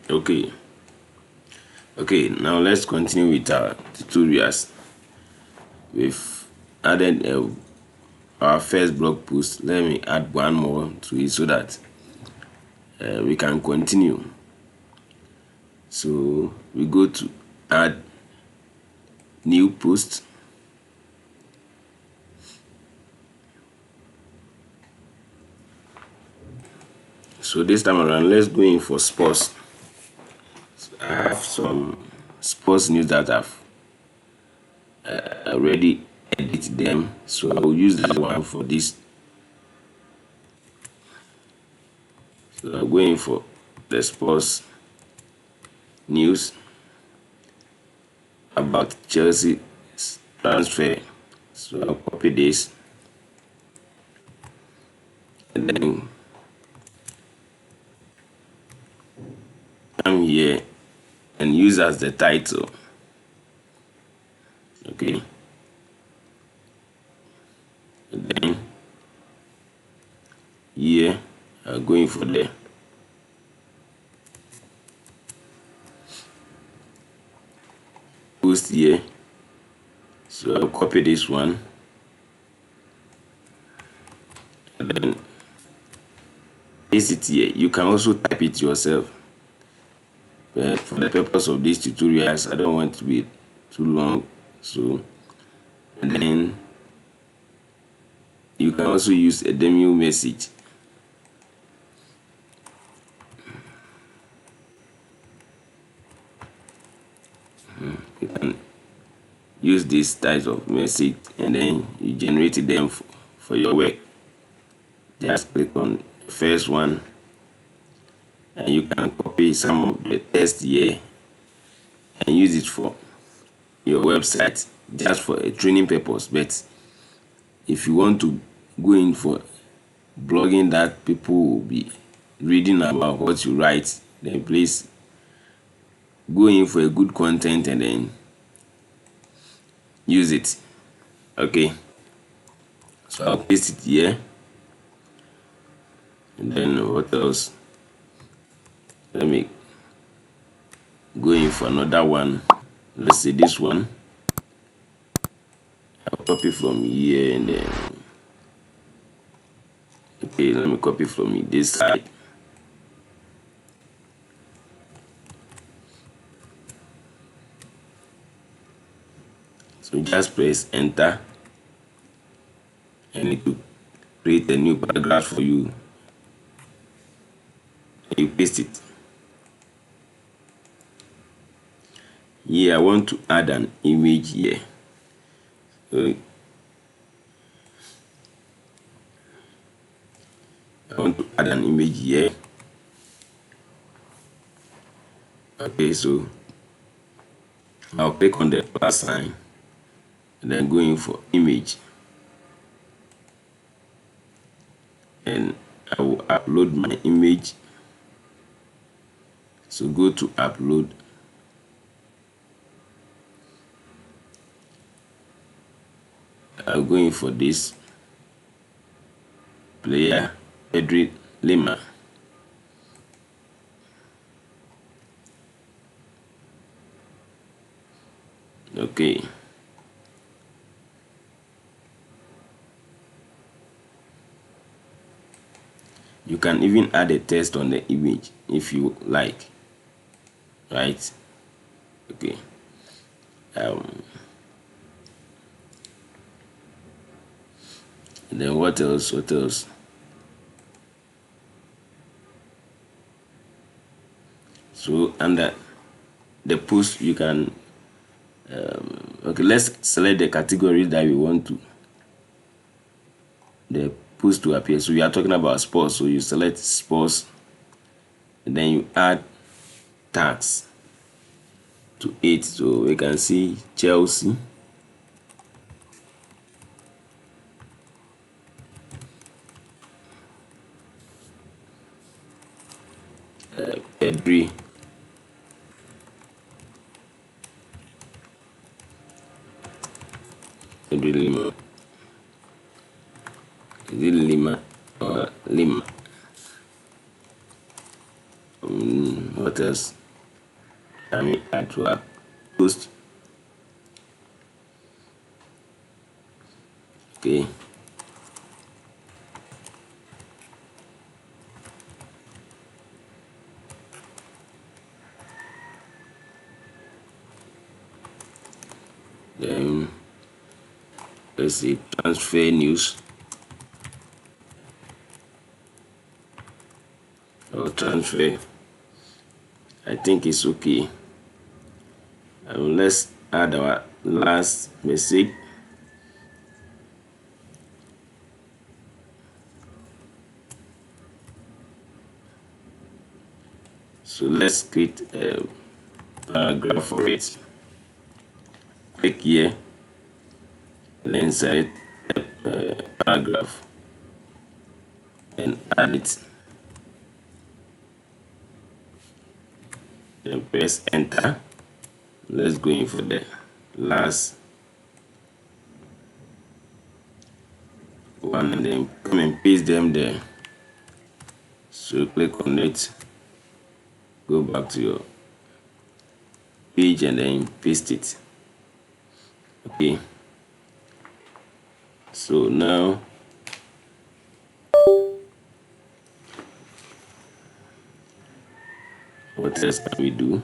Okay, now let's continue with our tutorials. We've added our first blog post. Let me add one more to it so that we can continue. So we go to add new post. So this time around, let's go in for sports. So I have some sports news that I've already edited them, so I will use that one for this. So I'm going for the sports news about Chelsea's transfer. So I'll copy this and then come here and use as the title. Okay. And then here I'm going for the post here. So I'll copy this one and then paste it here. You can also type it yourself. But for the purpose of these tutorials, I don't want to be too long. So, and then you can also use a demo message. You can use this type of message and then you generate them for your work. Just click on the first one and you can copy some of the text here and use it for your website just for a training purpose. But if you want to go in for blogging that people will be reading about what you write, then please go in for a good content and then use it. Okay, so I'll paste it here and then what else? Let me go in for another one. Let's say this one. I'll copy from here and then okay, let me copy from this side. So just press enter and it will create a new paragraph for you. You paste it. Here I want to add an image here. So I want to add an image here. Okay, so I'll click on the plus sign and then go in for image and I will upload my image. So go to upload. I'm going for this player Pedri Lima. Okay. You can even add a text on the image if you like. Right? Okay. And then what else? What else? So under the post, you can okay. Let's select the category that we want to the post to appear. So we are talking about sports. So you select sports, and then you add tags to it. So we can see Chelsea. Pedri. Pedri Lima. Is it Lima or Lima? What what else can we add to our post? Okay. Then let's see, transfer news or transfer. I think it's okay. Let's add our last message. So let's create a paragraph for it. Click here and then select a paragraph and add it. Then press enter. Let's go in for the last one and then come and paste them there. So click on it, go back to your page and then paste it. Okay, so now what else can we do?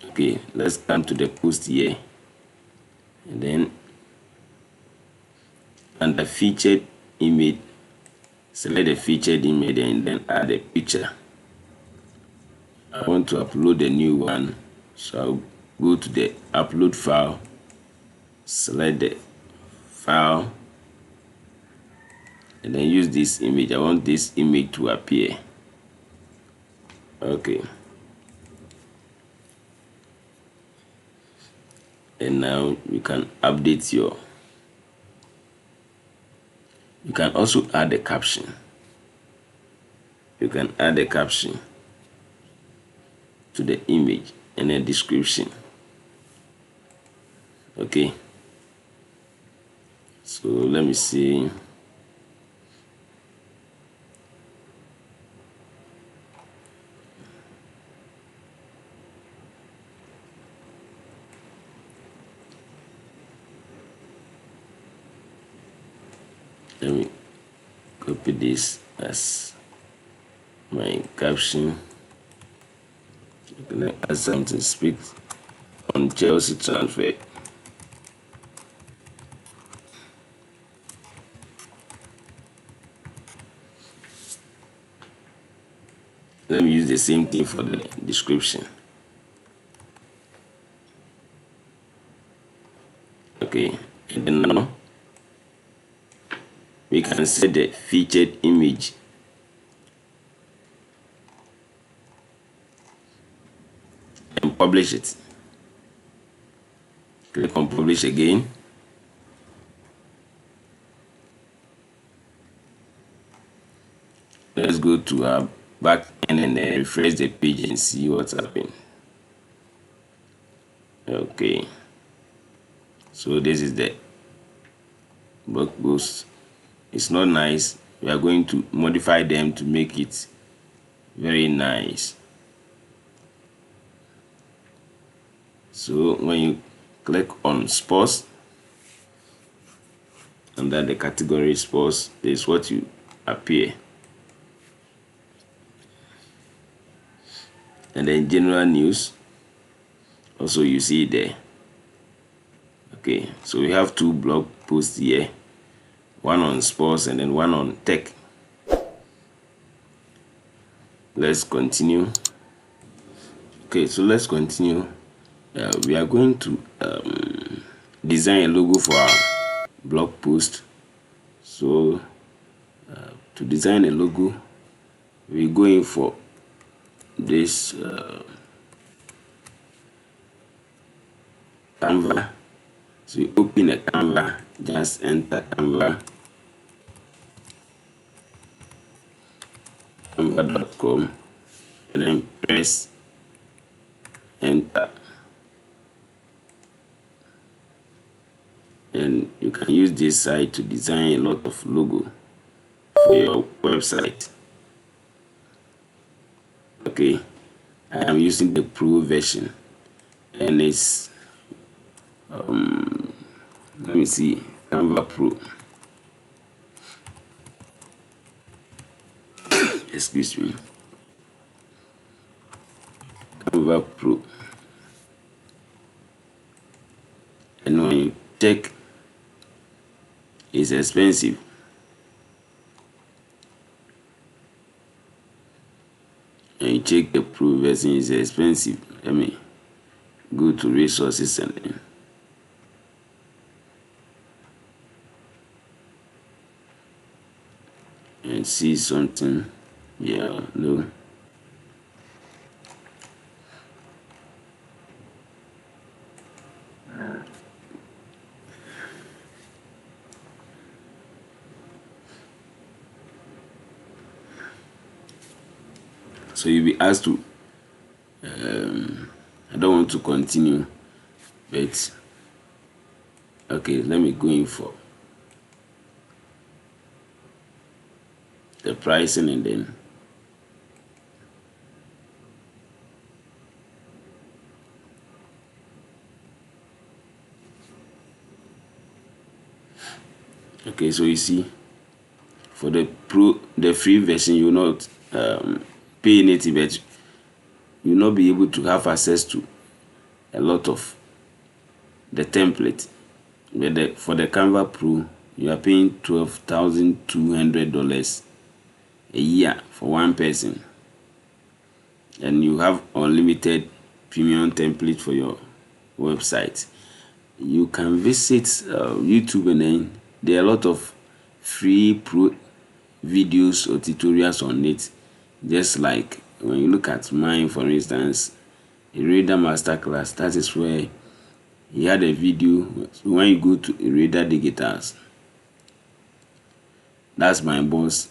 Okay, let's come to the post here and then under featured image, select the featured image and then add a picture. I want to upload a new one, so I'll go to the upload file, select the file and then use this image. I want this image to appear. Okay, and now you can update your, you can also add a caption. You can add a caption to the image and a description. Okay, so let me see. Let me copy this as my caption. Can I add something? Speak on Chelsea transfer. Let me use the same thing for the description. Okay, and then now we can set the featured image. And publish it. Click on publish again. Let's go to our back end and then refresh the page and see what's happening. Okay, so this is the blog post. It's not nice. We are going to modify them to make it very nice. So when you click on sports, under the category sports, this is what you appear. And then general news, also you see there. Okay, so we have two blog posts here, one on sports and then one on tech. Let's continue. Okay, so let's continue. We are going to design a logo for our blog post. So to design a logo, we're going for this Canva. So you open a Canva, just enter Canva, canva.com, and then press enter. And you can use this site to design a lot of logo for your website. Okay, I am using the Pro version, and it's let me see, Canva Pro. Excuse me, Canva Pro. And when you check, it's expensive. And you check the Pro version, is expensive. Let me go to resources and see something. Yeah, no. So you'll be asked to, I don't want to continue, but okay, let me go in for the pricing and then okay, so you see, for the free version, you will not pay anything, but you will not be able to have access to a lot of the template. But for the Canva Pro, you are paying $12,200 a year for one person, and you have unlimited premium template for your website. You can visit YouTube, and then there are a lot of free pro videos or tutorials on it. Just like when you look at mine, for instance, a Reader Masterclass, that is where he had a video. When you go to Reader Digitals, that's my boss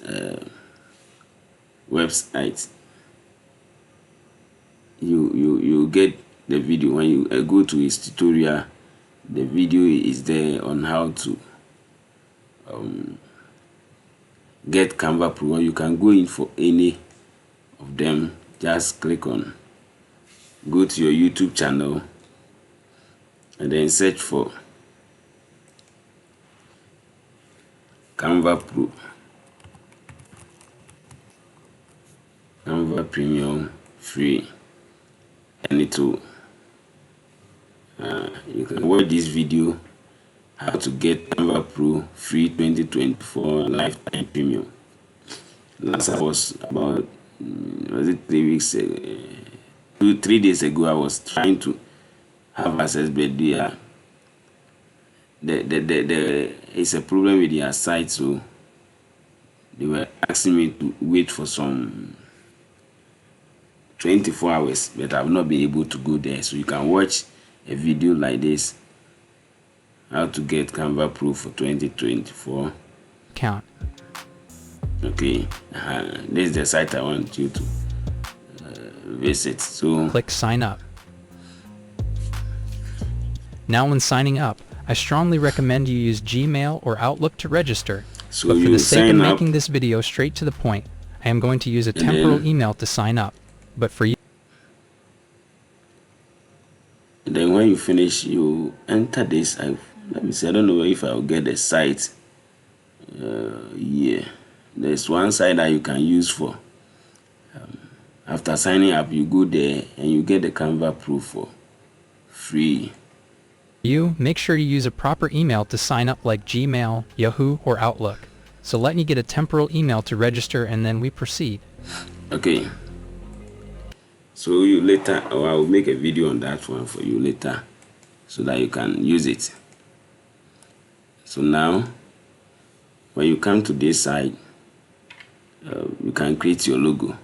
website. You get the video. When you go to his tutorial, the video is there on how to get Canva Pro. You can go in for any of them. Just click on, go to your YouTube channel, and then search for Canva Pro, Canva Premium free, and it will you can watch this video, how to get Canva Pro free 2024 lifetime premium. Last I was about was it 3 weeks 3 days ago, I was trying to have access, but the it's a problem with their site, so they were asking me to wait for some 24 hours, but I've not been able to go there. So you can watch a video like this, how to get Canva Pro for 2024 account. Okay, this is the site I want you to visit. So Click sign up. Now when signing up, I strongly recommend you use Gmail or Outlook to register. So but for you the sake of sign up, making this video straight to the point, I am going to use a temporal email to sign up. But for you, then when you finish, you enter this. Let me see, I don't know if I'll get the site. Yeah, there's one site that you can use for. After signing up, you go there and you get the Canva Pro for free. make sure to use a proper email to sign up, like Gmail, Yahoo, or Outlook. So let me get a temporal email to register, and then we proceed. Okay. So you later, or I will make a video on that one for you later, so that you can use it. So now, when you come to this side, you can create your logo.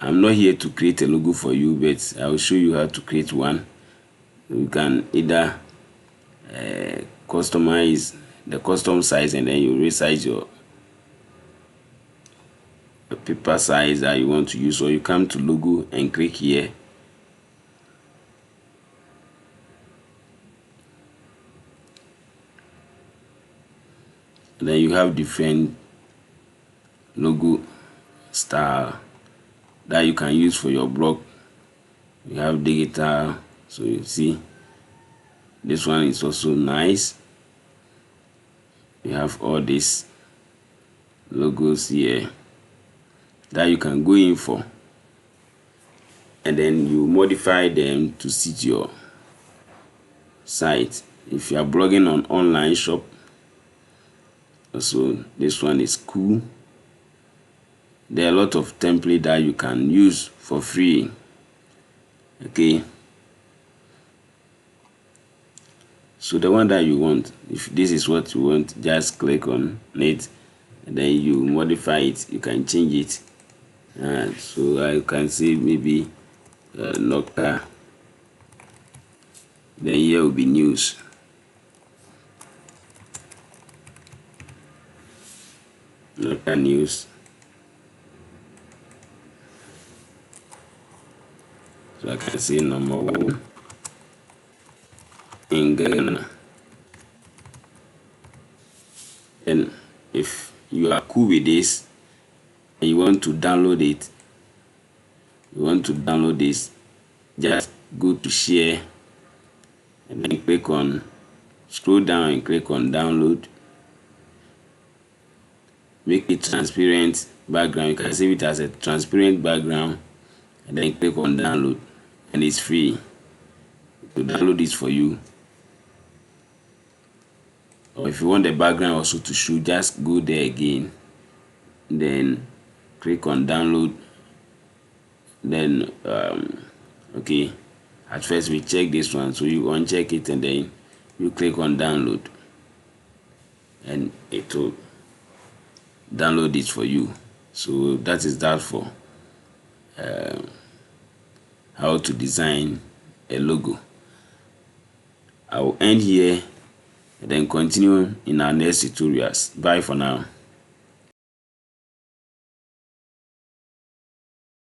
I'm not here to create a logo for you, but I will show you how to create one. You can either customize the custom size, and then you resize your paper size that you want to use. So you come to logo and click here. And then you have different logo style. that you can use for your blog. You have digital, so you see this one is also nice. You have all these logos here that you can go in for, and then you modify them to suit your site. If you are blogging on online shop, also this one is cool. There are a lot of templates that you can use for free. Okay, so the one that you want, if this is what you want, just click on it and then you modify it. You can change it, and so I can say maybe Noka, then here will be news. Noka news. So I can say number 1 in Ghana. And if you are cool with this and you want to download it, just go to share and then click on, scroll down and click on download. Make it transparent background. You can save it as a transparent background and then click on download, and it's free to download this for you. Or if you want the background also to show, just go there again, then click on download. Then okay, at first we check this one, so you uncheck it and then you click on download, and it will download it for you. So that is that for how to design a logo. I will end here and then continue in our next tutorials. Bye for now.